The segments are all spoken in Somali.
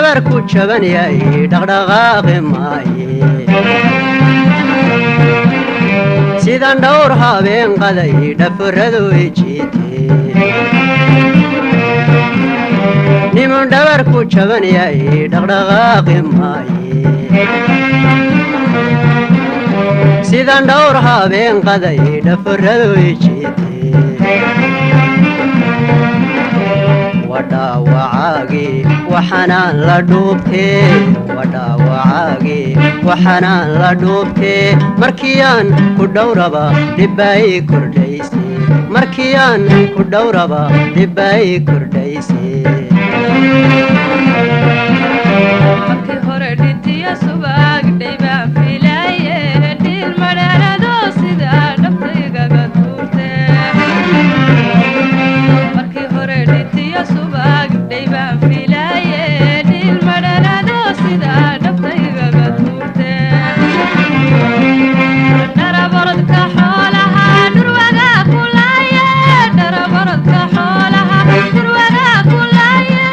dhabar ku jaban yahay dhaqdhaqaaqi maaye sidaan dhowr habeen qaday dhafaradu ijiite niman dhabar ku jaban yahay dhaqdhaqaaqi maaye sidaan dhowr habeen qaday dhafaradu ijiite wadhaawacaagii waxanaan la dhuubtee wadhaawacaagii waxanaan la dhuubtee markiyaan ku dhowraba dhibbaay kordhayse markiyaan ku dhowraba dhibbaay kordhayse markii hore dhintiya subaagdhay baan filaye dhiil madheerado sida dhabtaygaga tuurte markii hore dhintiya subaagdhay baan filaye dhiil madheerado sida dhabtaygaga tuurte dharabarodka xoolaha dhurwaga kulaaye dharabarodka xoolaha dhurwaga kulaaye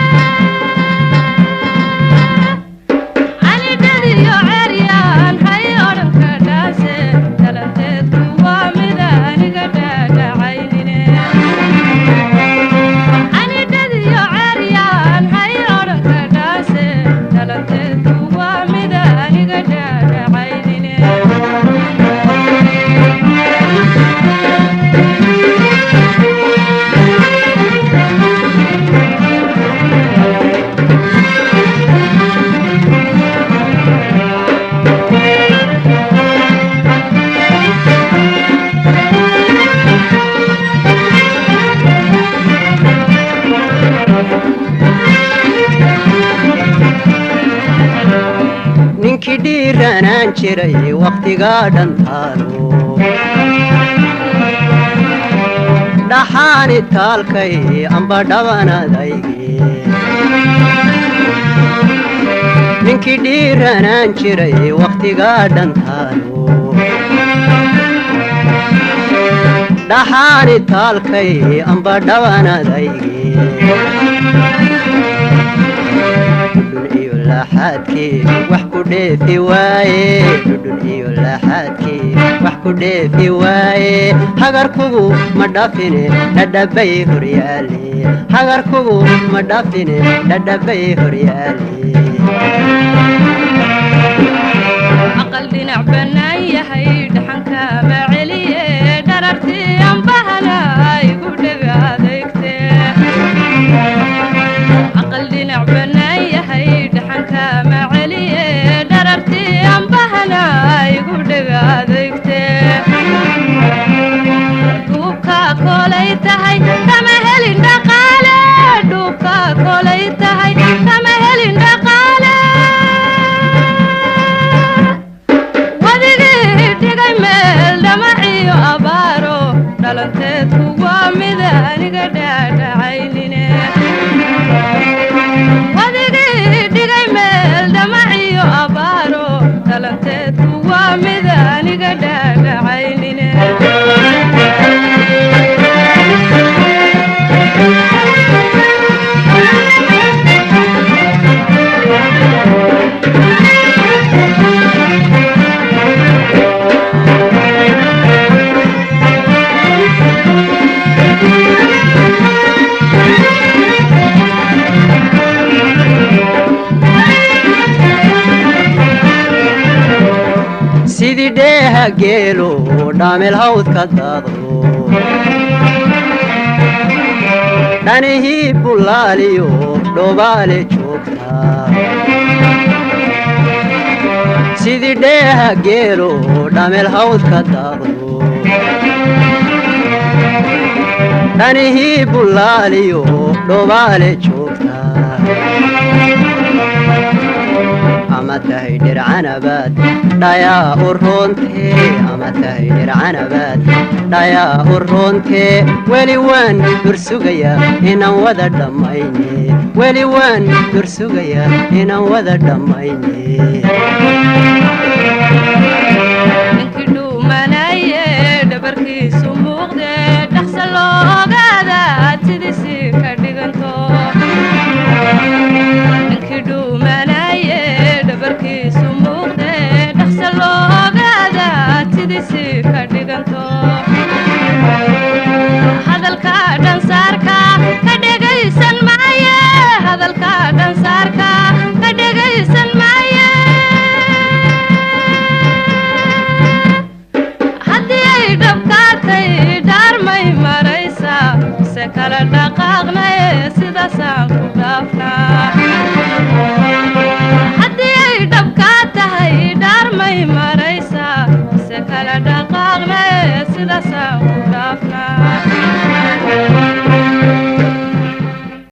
ninkii dhiiranaan jiray waqtigaa dhantaalo dhaxaani taalkay amba dhabanadayge ninkii dhiiranaan jiray waqtigaa dhantaalo dhaxaani taalkay amba dhabanadayge dhudhun iyo laxaadkii wax ku dheefi waaye dhudhun iyo laxaadkii wax ku dheefi waaye hagarkugu ma dhafine dhadhabay horyaale hagarkugu ma dhafine dhadhabay horyaale aqal dhinac bannaan yahay dhaxanka ma celiye dharartii ambahana igu dhega adeegte aqal dhinac bannaan yahay dhaxanka ma celiye dharartii ambahana igu dhega adeegte dhuubka kolay tahay kama helin dhaqaale dhuubka kolay tahay kama helin dhaqaale wadigii dhigay meel dhamaciyo abaaro dhalanteedku waa mid aniga dhaadhacaynine wadigii dhigay meel dhamaciyo abaaro dhalanteedku waa mid aniga dhaadhacaynine sidii dheeha geelo dhaamel hawdka daadlo dhanihii bullaaliyo dhobaale joogtaa sidii dheeha geelo dhaamel hawdka daadlo dhanihii bullaaliyo dhobaale joogtaa ama tahay dhircanabaad dhayaa u roontee ama tahay dhircanabaad dhayaa u roontee weli waan dursugayaa inaan wada dhammayne weli waan dursugayaa inaan wada dhammayne ninkii dhuumanaye dhabarkiisu muuqde dhaqsa loo ogaada sidiisii ka dhiganto ninkii dhuuma sidaasaan ku dhaafnaa haddii ay dhabkaa tahay dhaarmay maraysaa se kala dhaqaaqne sidaasaan